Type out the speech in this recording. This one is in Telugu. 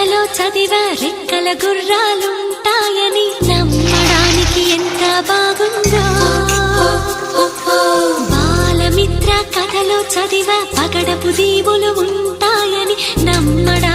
కథలో చదివా రెక్కల గుర్రాలుంటాయని నమ్మడానికి ఎంత బాగుందో. బాలమిత్ర కథలో చదివా పగడపు దీవులు ఉంటాయని నమ్మడానికి